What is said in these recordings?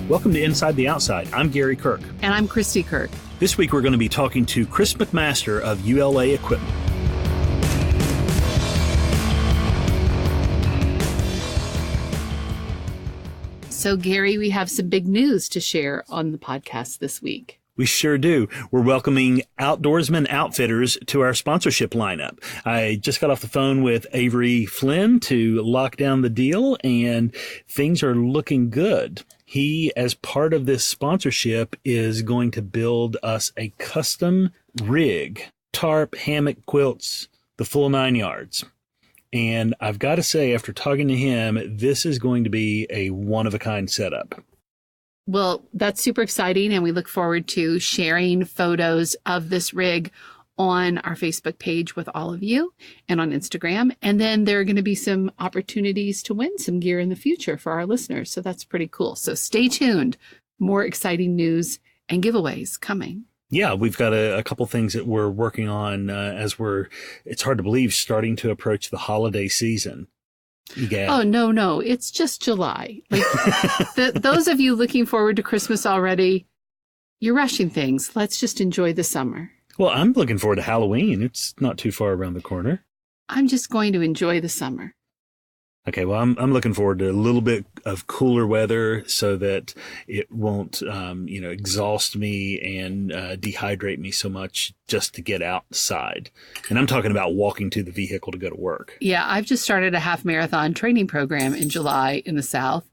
Welcome to Inside the Outside. I'm Gary Kirk. And I'm Christy Kirk. This week we're going to be talking to Chris McMaster of ULA Equipment. So, Gary, we have some big news to share on the podcast this week. We sure do. We're welcoming Outdoorsman Outfitters to our sponsorship lineup. I just got off the phone with Avery Flynn to lock down the deal, and things are looking good. He, as part of this sponsorship, is going to build us a custom rig, tarp, hammock, quilts, the full 9 yards. And I've got to say, after talking to him, this is going to be a one-of-a-kind setup. Well, that's super exciting, and we look forward to sharing photos of this rig on our Facebook page with all of you and on Instagram. And then there are going to be some opportunities to win some gear in the future for our listeners. So that's pretty cool. So stay tuned. More exciting news and giveaways coming. Yeah, we've got a couple things that we're working on it's hard to believe, starting to approach the holiday season. Oh, no. It's just July. Like those of you looking forward to Christmas already, you're rushing things. Let's just enjoy the summer. Well, I'm looking forward to Halloween. It's not too far around the corner. I'm just going to enjoy the summer. Okay, well, I'm looking forward to a little bit of cooler weather so that it won't, exhaust me and dehydrate me so much just to get outside. And I'm talking about walking to the vehicle to go to work. Yeah, I've just started a half marathon training program in July in the South.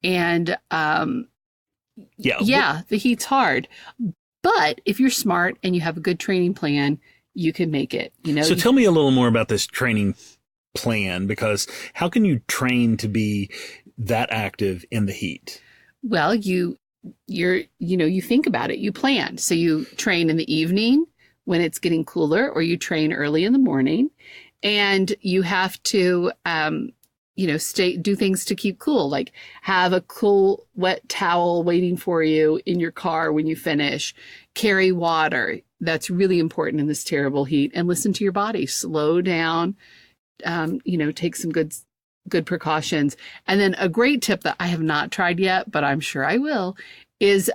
And the heat's hard. But if you're smart and you have a good training plan, you can make it. So tell me a little more about this training plan, because how can you train to be that active in the heat? Well, you think about it. You plan. So you train in the evening when it's getting cooler, or you train early in the morning, and you have to do things to keep cool, like have a cool, wet towel waiting for you in your car when you finish, carry water. That's really important in this terrible heat, and listen to your body, slow down, take some good precautions. And then a great tip that I have not tried yet, but I'm sure I will, is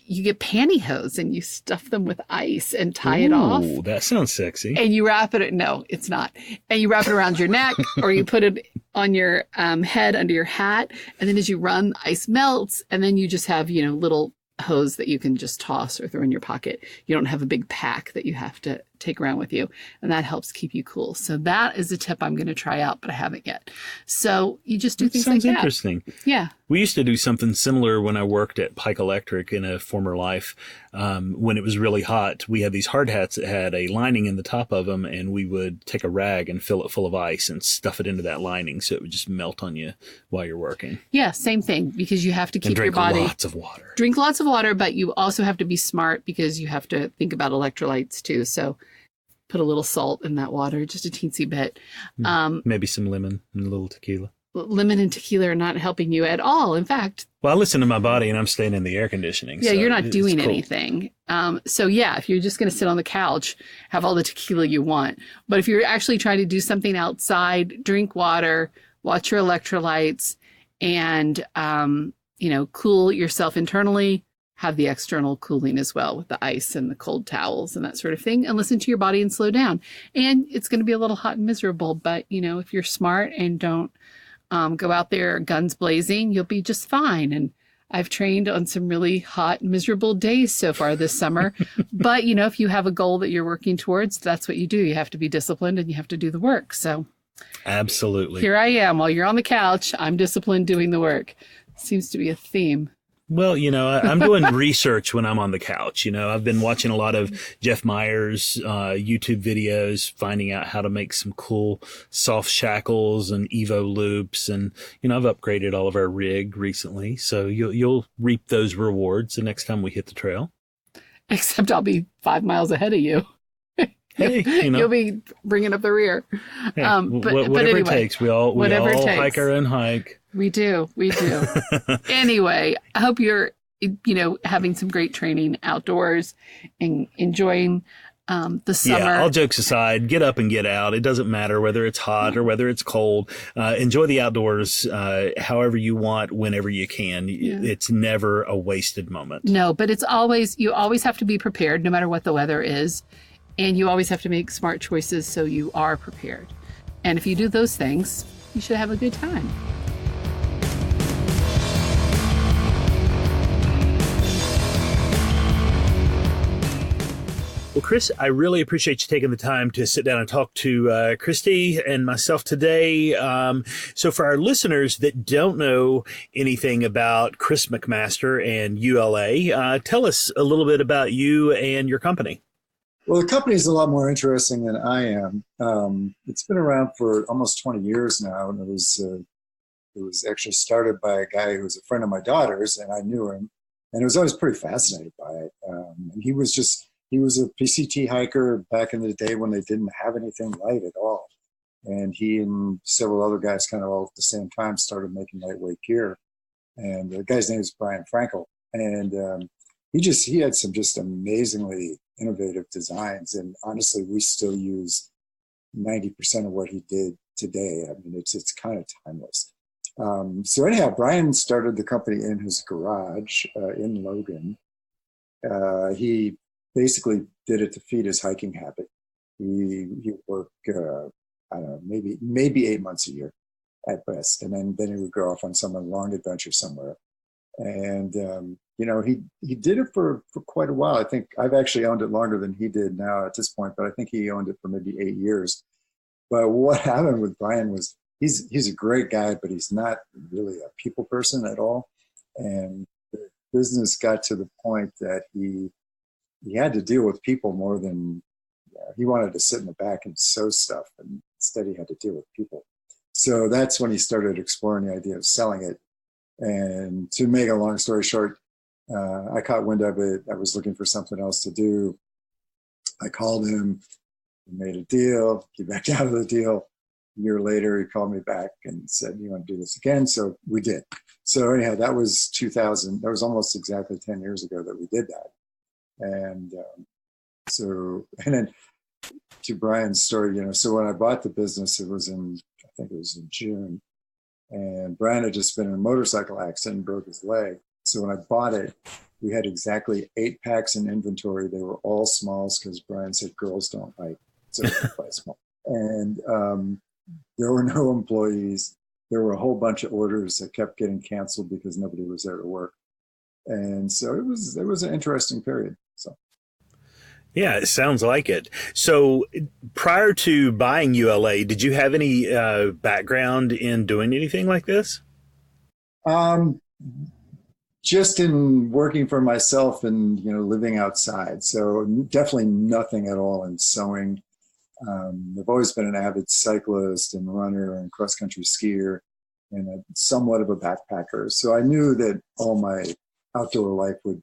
you get pantyhose and you stuff them with ice and tie it off. Oh, that sounds sexy. And you wrap it. No, it's not. And you wrap it around your neck, or you put it on your head under your hat. And then as you run, the ice melts. And then you just have, little hose that you can just toss or throw in your pocket. You don't have a big pack that you have to take around with you. And that helps keep you cool. So that is a tip I'm going to try out, but I haven't yet. So you just do things like that. Sounds interesting. Yeah. We used to do something similar when I worked at Pike Electric in a former life. When it was really hot, we had these hard hats that had a lining in the top of them, and we would take a rag and fill it full of ice and stuff it into that lining so it would just melt on you while you're working. Yeah, same thing, because you have to keep your body. Drink lots of water. Drink lots of water, but you also have to be smart because you have to think about electrolytes too. So put a little salt in that water, just a teensy bit. Maybe some lemon and a little tequila. Lemon and tequila are not helping you at all. In fact, well, I listen to my body, and I'm staying in the air conditioning. Yeah, so you're not doing cool. anything. If you're just going to sit on the couch, have all the tequila you want. But if you're actually trying to do something outside, drink water, watch your electrolytes, and cool yourself internally, have the external cooling as well with the ice and the cold towels and that sort of thing, and listen to your body and slow down. And it's going to be a little hot and miserable, but if you're smart and don't go out there guns blazing, you'll be just fine. And I've trained on some really hot, miserable days so far this summer. But, if you have a goal that you're working towards, that's what you do. You have to be disciplined and you have to do the work. So absolutely. Here I am. While you're on the couch, I'm disciplined doing the work. Seems to be a theme. Well, I'm doing research when I'm on the couch. I've been watching a lot of Jeff Meyer's YouTube videos, finding out how to make some cool soft shackles and Evo loops. And, I've upgraded all of our rig recently. So you'll reap those rewards the next time we hit the trail. Except I'll be 5 miles ahead of you. Hey, You'll be bringing up the rear. Yeah, whatever anyway, it takes. We all hike our own hike. We do. Anyway, I hope you're, having some great training outdoors and enjoying The summer. Yeah, all jokes aside, get up and get out. It doesn't matter whether it's hot or whether it's cold. Enjoy the outdoors however you want, whenever you can. Yeah. It's never a wasted moment. No, but you always have to be prepared no matter what the weather is. And you always have to make smart choices so you are prepared. And if you do those things, you should have a good time. Well, Chris, I really appreciate you taking the time to sit down and talk to Christy and myself today. So for our listeners that don't know anything about Chris McMaster and ULA, tell us a little bit about you and your company. Well, the company is a lot more interesting than I am. It's been around for almost 20 years now, and it was actually started by a guy who was a friend of my daughter's, and I knew him, and I was always pretty fascinated by it. And he was a PCT hiker back in the day when they didn't have anything light at all. And he and several other guys kind of all at the same time started making lightweight gear. And the guy's name is Brian Frankel. And he had some just amazingly innovative designs. And honestly, we still use 90% of what he did today. I mean, it's kind of timeless. So anyhow, Brian started the company in his garage in Logan. He basically did it to feed his hiking habit. He worked, I don't know, maybe 8 months a year at best. And then he would go off on some long adventure somewhere. And, he did it for quite a while. I think I've actually owned it longer than he did now at this point, but I think he owned it for maybe 8 years. But what happened with Brian was he's a great guy, but he's not really a people person at all. And the business got to the point that he had to deal with people more than he wanted to sit in the back and sew stuff, and instead he had to deal with people. So that's when he started exploring the idea of selling it. And to make a long story short, I caught wind of it. I was looking for something else to do. I called him, made a deal, he backed out of the deal. A year later, he called me back and said, "You want to do this again?" So we did. So anyhow, that was 2000. That was almost exactly 10 years ago that we did that. And and then to Brian's story, so when I bought the business, I think it was in June, and Brian had just been in a motorcycle accident and broke his leg. So when I bought it, we had exactly 8 packs in inventory. They were all smalls because Brian said girls don't hike, so we buy small. And there were no employees. There were a whole bunch of orders that kept getting canceled because nobody was there to work. And so it was an interesting period. So. Yeah, it sounds like it. So prior to buying ULA, did you have any background in doing anything like this? Just in working for myself and, living outside. So definitely nothing at all in sewing. I've always been an avid cyclist and runner and cross-country skier and somewhat of a backpacker. So I knew that all my outdoor life would,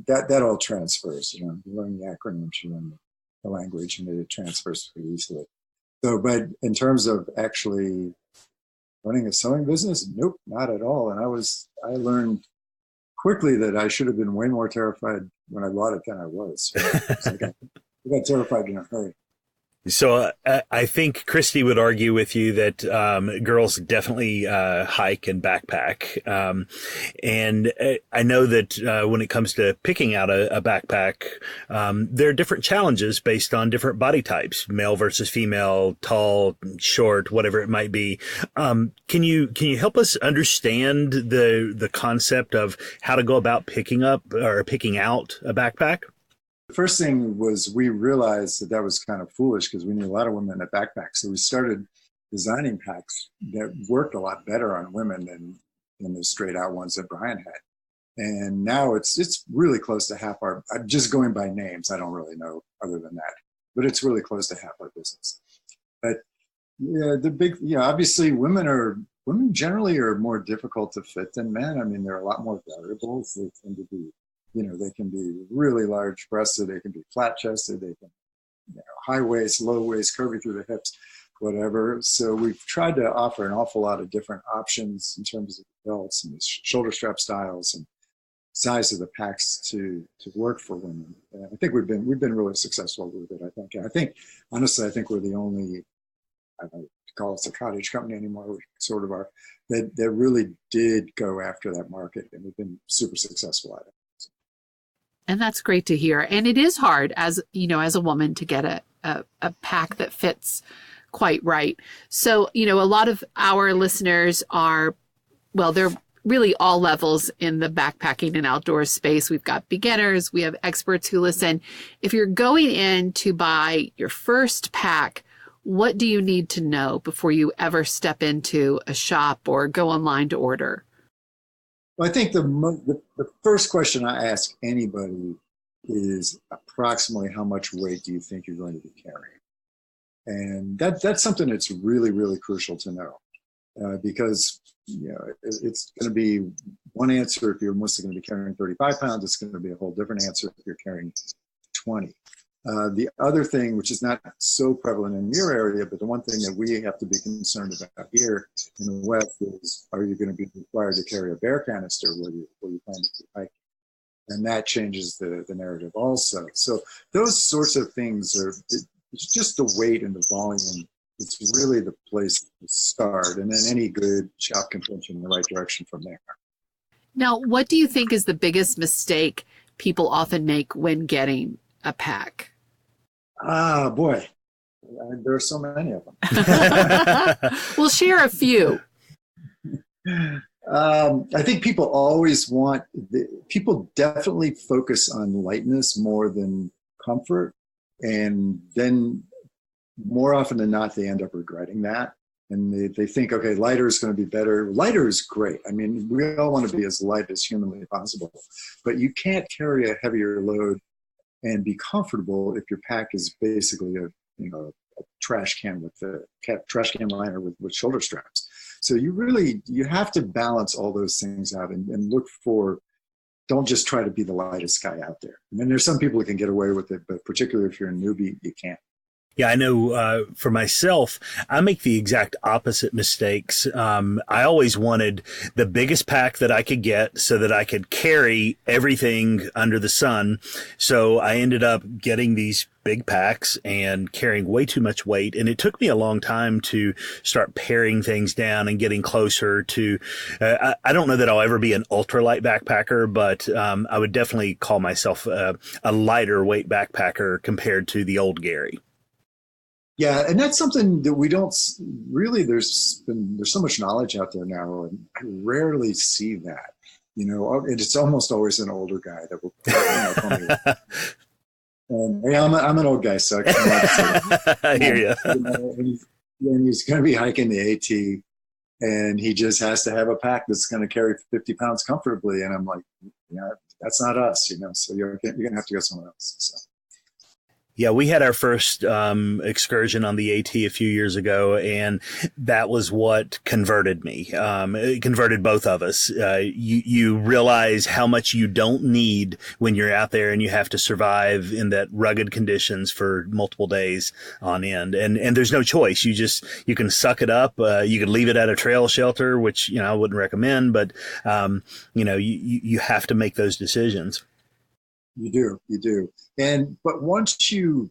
that all transfers. You learn the acronyms, you learn the language, and it transfers pretty easily. So, but in terms of actually running a sewing business, nope, not at all. And I learned quickly that I should have been way more terrified when I bought it than I was. So I got terrified in a hurry. So I think Christy would argue with you that girls definitely hike and backpack. And I know that when it comes to picking out a backpack, there are different challenges based on different body types, male versus female, tall, short, whatever it might be. Can you help us understand the concept of how to go about picking up or picking out a backpack? The first thing was we realized that was kind of foolish because we knew a lot of women that backpack. So we started designing packs that worked a lot better on women than the straight out ones that Brian had. And now it's really close to half our, I'm just going by names, I don't really know other than that, but it's really close to half our business. But yeah, obviously women generally are more difficult to fit than men. I mean, there are a lot more variables. They tend to be, they can be really large breasted, they can be flat chested, they can, high waist, low waist, curvy through the hips, whatever. So we've tried to offer an awful lot of different options in terms of belts and shoulder strap styles and size of the packs to work for women. And I think we've been really successful with it. I think honestly, I think we're the only, I don't call us a cottage company anymore. We sort of are, that really did go after that market, and we've been super successful at it. And that's great to hear. And it is hard as, you know, as a woman to get a pack that fits quite right. So, you know, a lot of our listeners are, well, they're really all levels in the backpacking and outdoor space. We've got beginners, we have experts who listen. If you're going in to buy your first pack, what do you need to know before you ever step into a shop or go online to order? Well, I think the first question I ask anybody is approximately how much weight do you think you're going to be carrying? And that's something that's really, really crucial to know, because you know, it's going to be one answer if you're mostly going to be carrying 35 pounds. It's going to be a whole different answer if you're carrying 20. The other thing, which is not so prevalent in your area, but the one thing that we have to be concerned about here in the West is, are you going to be required to carry a bear canister where you plan to be hiking? And that changes the narrative also. So those sorts of things it's just the weight and the volume. It's really the place to start. And then any good shop can point you in the right direction from there. Now, what do you think is the biggest mistake people often make when getting a pack? Ah, boy, there are so many of them. We'll share a few. I think people always people definitely focus on lightness more than comfort. And then more often than not, they end up regretting that. And they think, okay, lighter is going to be better. Lighter is great. I mean, we all want to be as light as humanly possible. But you can't carry a heavier load and be comfortable if your pack is basically a trash can with the trash can liner with shoulder straps. So you have to balance all those things out and look for, don't just try to be the lightest guy out there. And then there's some people who can get away with it, but particularly if you're a newbie, you can't. Yeah, I know for myself, I make the exact opposite mistakes. I always wanted the biggest pack that I could get so that I could carry everything under the sun. So I ended up getting these big packs and carrying way too much weight. And it took me a long time to start paring things down and getting closer to, I don't know that I'll ever be an ultralight backpacker, but I would definitely call myself a lighter weight backpacker compared to the old Gary. Yeah, and that's something that we don't really, there's so much knowledge out there now, and I rarely see that, and it's almost always an older guy that will tell me. And hey, I'm an old guy, so I can't say that. I hear you. And he's going to be hiking the AT, and he just has to have a pack that's going to carry 50 pounds comfortably. And I'm like, that's not us, so you're going to have to go somewhere else. So. Yeah, we had our first excursion on the AT a few years ago, and that was what converted me. It converted both of us. You realize how much you don't need when you're out there and you have to survive in that rugged conditions for multiple days on end. And there's no choice. You can suck it up. You could leave it at a trail shelter, which, I wouldn't recommend, but, you have to make those decisions. You do. But once you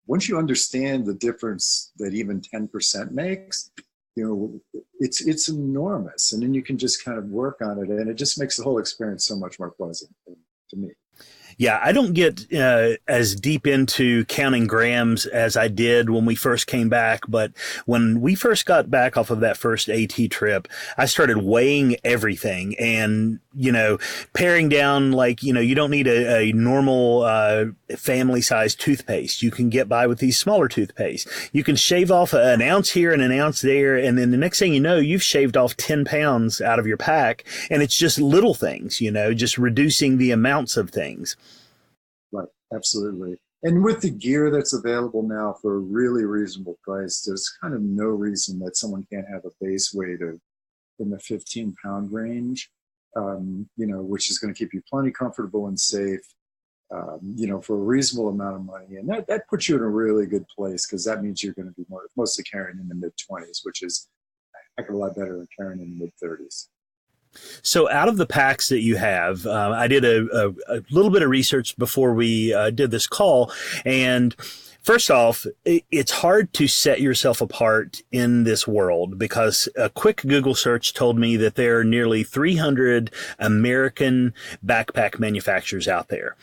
understand the difference that even 10% makes, it's enormous. And then you can just kind of work on it, and it just makes the whole experience so much more pleasant to me. Yeah, I don't get as deep into counting grams as I did when we first came back. But when we first got back off of that first AT trip, I started weighing everything and, paring down, you don't need a normal family-sized toothpaste. You can get by with these smaller toothpaste. You can shave off an ounce here and an ounce there. And then the next thing you know, you've shaved off 10 pounds out of your pack. And it's just little things, just reducing the amounts of things. Right, absolutely. And with the gear that's available now for a really reasonable price, there's kind of no reason that someone can't have a base weight of in the 15-pound range, which is going to keep you plenty comfortable and safe, for a reasonable amount of money. And that puts you in a really good place, because that means you're going to be mostly carrying in the mid-20s, which is a heck of a lot better than carrying in the mid-30s. So out of the packs that you have, I did a little bit of research before we did this call. And first off, it's hard to set yourself apart in this world because a quick Google search told me that there are nearly 300 American backpack manufacturers out there.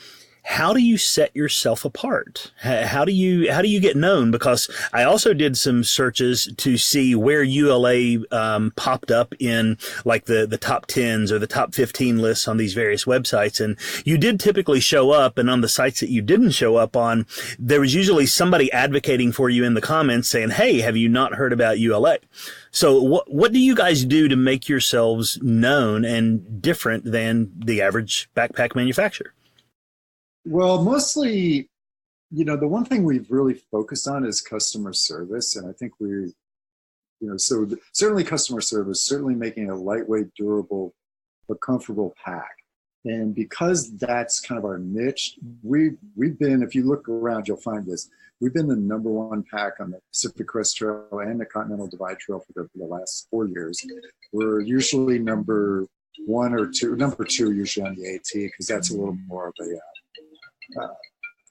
How do you set yourself apart? How do you get known? Because I also did some searches to see where ULA popped up in like the top 10s or the top 15 lists on these various websites. And you did typically show up, and on the sites that you didn't show up on, there was usually somebody advocating for you in the comments saying, "Hey, have you not heard about ULA?" So what do you guys do to make yourselves known and different than the average backpack manufacturer? Well, mostly, the one thing we've really focused on is customer service. And I think certainly customer service, certainly making a lightweight, durable, but comfortable pack. And because that's kind of our niche, we've been, if you look around, you'll find this. We've been the number one pack on the Pacific Crest Trail and the Continental Divide Trail for the last 4 years. We're usually number one or two, number two usually on the AT, because that's a little more of a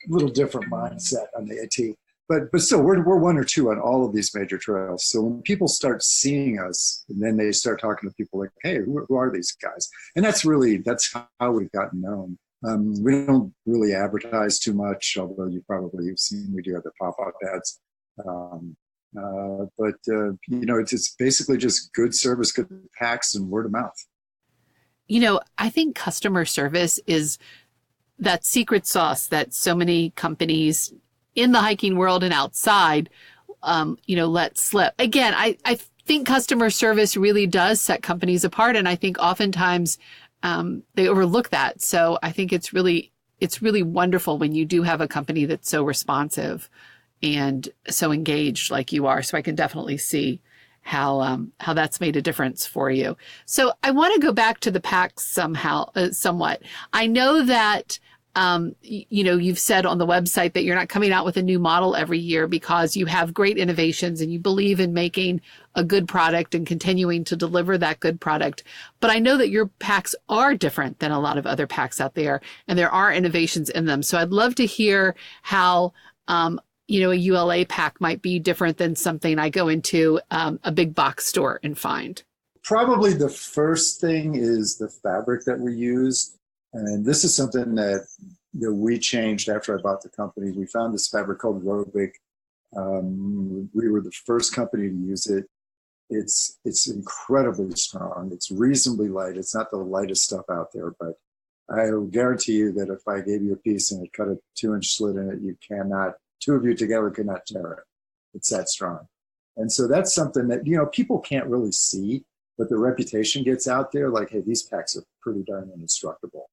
little different mindset on the AT, but still we're one or two on all of these major trails. So when people start seeing us, and then they start talking to people like, "Hey, who are these guys?" And that's how we've gotten known. We don't really advertise too much, although you've seen we do have the pop-up ads. It's basically just good service, good packs, and word of mouth. I think customer service is that secret sauce that so many companies in the hiking world and outside, let slip. Again, I think customer service really does set companies apart. And I think oftentimes they overlook that. So I think it's really wonderful when you do have a company that's so responsive and so engaged like you are. So I can definitely see how that's made a difference for you. So I want to go back to the packs somewhat. I know that, you've said on the website that you're not coming out with a new model every year because you have great innovations and you believe in making a good product and continuing to deliver that good product. But I know that your packs are different than a lot of other packs out there, and there are innovations in them. So I'd love to hear how, a ULA pack might be different than something I go into a big box store and find. Probably the first thing is the fabric that we use. And this is something that we changed after I bought the company. We found this fabric called Robic. We were the first company to use it. It's incredibly strong. It's reasonably light. It's not the lightest stuff out there, but I will guarantee you that if I gave you a piece and it cut a 2-inch slit in it, two of you together could not tear it. It's that strong. And so that's something that, people can't really see, but the reputation gets out there like, hey, these packs are pretty darn indestructible.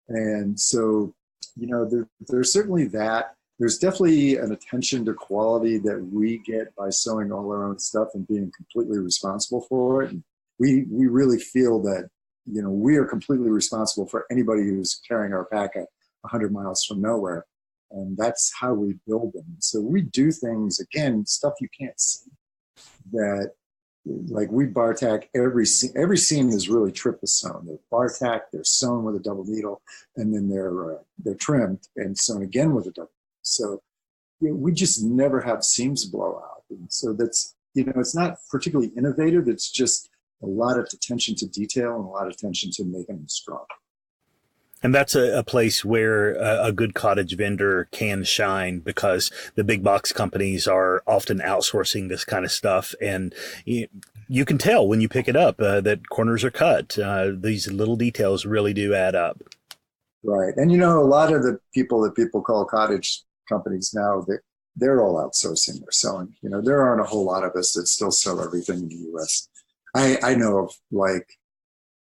And so, there's certainly that. There's definitely an attention to quality that we get by sewing all our own stuff and being completely responsible for it. And we really feel that, we are completely responsible for anybody who's carrying our pack at 100 miles from nowhere. And that's how we build them. So we do things, again, stuff you can't see, that like we bar tack every seam is really triple sewn. They're bar tack, they're sewn with a double needle, and then they're trimmed and sewn again with a double. So we just never have seams blow out. And so that's, it's not particularly innovative. It's just a lot of attention to detail and a lot of attention to making them strong. And that's a place where a good cottage vendor can shine, because the big box companies are often outsourcing this kind of stuff. And you can tell when you pick it up that corners are cut. These little details really do add up. Right. And, a lot of the people that people call cottage companies now, they're all outsourcing their sewing. There aren't a whole lot of us that still sew everything in the U.S. I know of like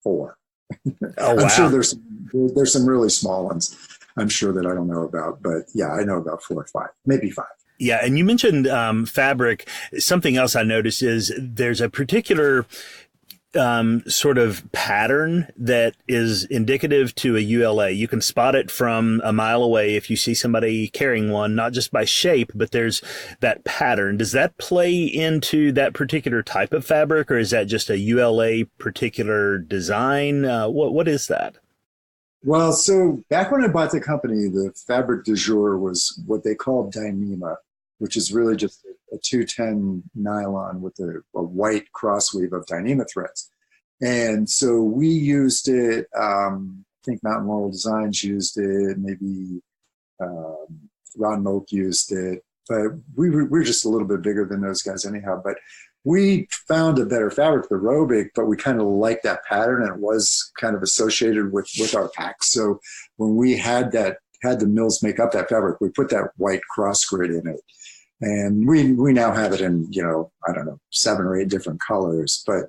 4. Oh, wow. I'm sure there's some really small ones I'm sure that I don't know about, but yeah, I know about 4 or 5, maybe 5. Yeah, and you mentioned fabric. Something else I noticed is there's a particular sort of pattern that is indicative to a ULA? You can spot it from a mile away if you see somebody carrying one, not just by shape, but there's that pattern. Does that play into that particular type of fabric, or is that just a ULA particular design? What is that? Well, so back when I bought the company, the fabric du jour was what they called Dyneema, which is really just a 210 nylon with a white crossweave of Dyneema threads. And so we used it, I think Mountain Laurel Designs used it, maybe Ron Moak used it, but we're just a little bit bigger than those guys anyhow. But we found a better fabric, the Robic, but we kind of liked that pattern, and it was kind of associated with our packs. So when we had the mills make up that fabric, we put that white cross grid in it. And we now have it in, I don't know, 7 or 8 different colors. But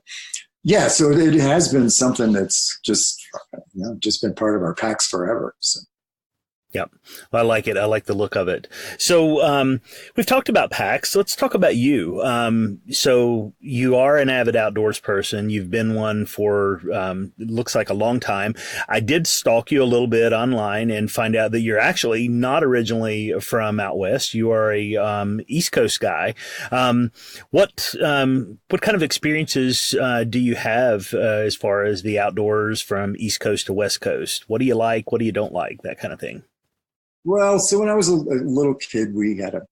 yeah, so it has been something that's just been part of our packs forever. So. Yep. Well, I like it. I like the look of it. So we've talked about packs. Let's talk about you. So you are an avid outdoors person. You've been one for looks like a long time. I did stalk you a little bit online and find out that you're actually not originally from out west. You are a East Coast guy. What kind of experiences do you have as far as the outdoors from East Coast to West Coast? What do you like? What do you don't like? That kind of thing. Well, so when I was a little kid, we had a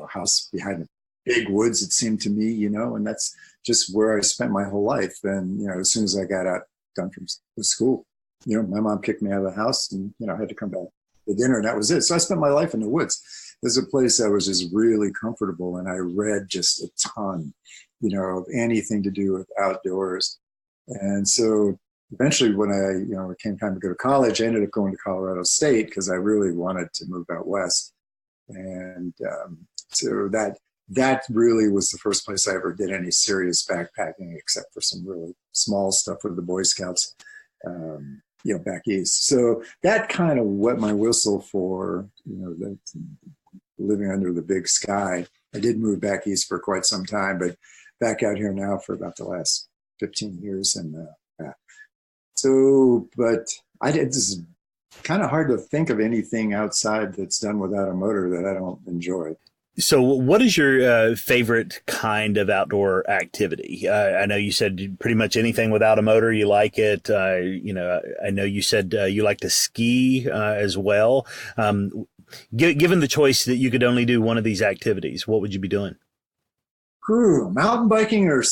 house behind the big woods, it seemed to me, and that's just where I spent my whole life. And, as soon as I got done from school, my mom kicked me out of the house, and, I had to come back to dinner, and that was it. So I spent my life in the woods. There's a place that was just really comfortable, and I read just a ton, of anything to do with outdoors. And so eventually, when it came time to go to college, I ended up going to Colorado State because I really wanted to move out west. And so that really was the first place I ever did any serious backpacking, except for some really small stuff with the Boy Scouts, back east. So that kind of wet my whistle for, living under the big sky. I did move back east for quite some time, but back out here now for about the last 15 years. And but it's kind of hard to think of anything outside that's done without a motor that I don't enjoy. So what is your favorite kind of outdoor activity? I know you said pretty much anything without a motor, you like it. I know you said you like to ski as well. Given the choice that you could only do one of these activities, what would you be doing? Mountain biking or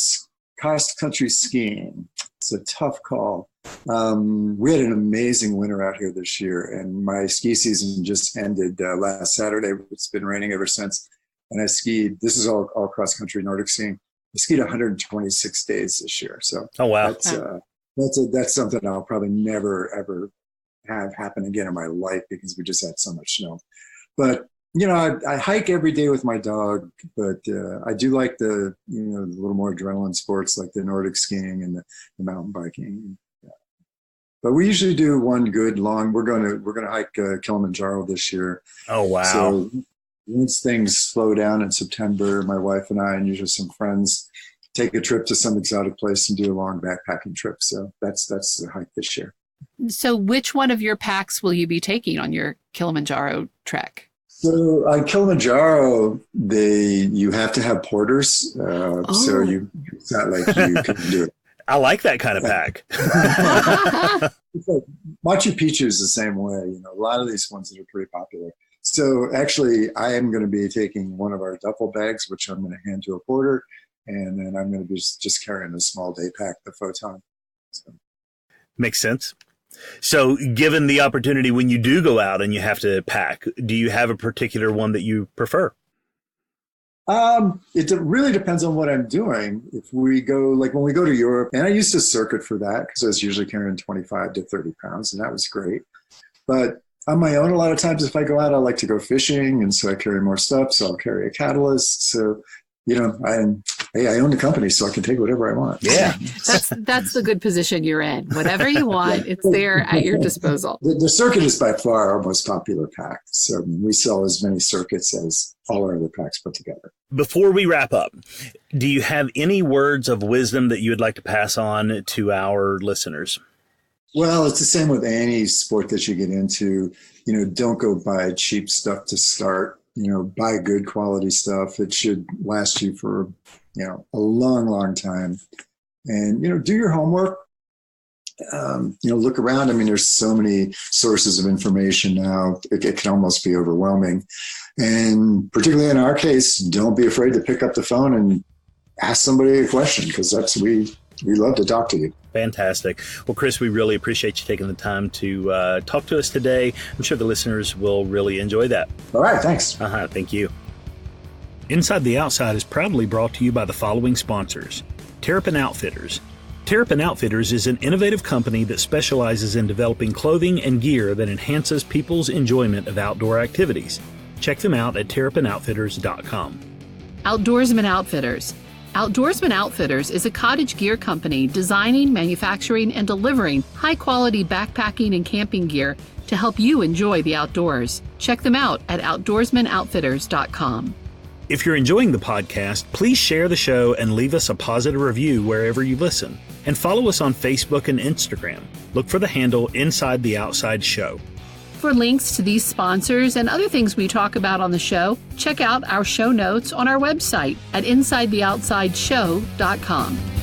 cross-country skiing. It's a tough call. We had an amazing winter out here this year, and my ski season just ended last Saturday. It's been raining ever since. And I skied, this is all cross-country Nordic skiing. I skied 126 days this year. So oh, wow. That's something I'll probably never, ever have happen again in my life because we just had so much snow. But I hike every day with my dog, but I do like the little more adrenaline sports like the Nordic skiing and the mountain biking. Yeah. But we usually do one good long. We're gonna hike Kilimanjaro this year. Oh wow! So once things slow down in September, my wife and I and usually some friends take a trip to some exotic place and do a long backpacking trip. So that's the hike this year. So which one of your packs will you be taking on your Kilimanjaro trek? So on Kilimanjaro, you have to have porters. So it's not like you can do it. I like that kind of pack. Machu Picchu is the same way. A lot of these ones that are pretty popular. So actually, I am going to be taking one of our duffel bags, which I'm going to hand to a porter, and then I'm going to be just carrying a small day pack, the Photon. So. Makes sense. So given the opportunity when you do go out and you have to pack, do you have a particular one that you prefer? It really depends on what I'm doing. If we go, like when we go to Europe, and I used to circuit for that because I was usually carrying 25 to 30 pounds, and that was great. But on my own, a lot of times if I go out, I like to go fishing, and so I carry more stuff. So I'll carry a catalyst. So, hey, I own the company, so I can take whatever I want. Yeah. That's the good position you're in. Whatever you want, it's there at your disposal. The circuit is by far our most popular pack. So we sell as many circuits as all our other packs put together. Before we wrap up, do you have any words of wisdom that you would like to pass on to our listeners? Well, it's the same with any sport that you get into. Don't go buy cheap stuff to start. Buy good quality stuff. It should last you for, a long, long time. And, do your homework. Look around. I mean, there's so many sources of information now. It can almost be overwhelming. And particularly in our case, don't be afraid to pick up the phone and ask somebody a question, because we love to talk to you. Fantastic. Well, Chris, we really appreciate you taking the time to talk to us today. I'm sure the listeners will really enjoy that. All right. Thanks. Thank you. Inside the Outside is proudly brought to you by the following sponsors. Terrapin Outfitters. Terrapin Outfitters is an innovative company that specializes in developing clothing and gear that enhances people's enjoyment of outdoor activities. Check them out at terrapinoutfitters.com. Outdoorsman Outfitters. Outdoorsman Outfitters is a cottage gear company designing, manufacturing, and delivering high-quality backpacking and camping gear to help you enjoy the outdoors. Check them out at outdoorsmanoutfitters.com. If you're enjoying the podcast, please share the show and leave us a positive review wherever you listen. And follow us on Facebook and Instagram. Look for the handle Inside the Outside Show. For links to these sponsors and other things we talk about on the show, check out our show notes on our website at InsideTheOutsideShow.com.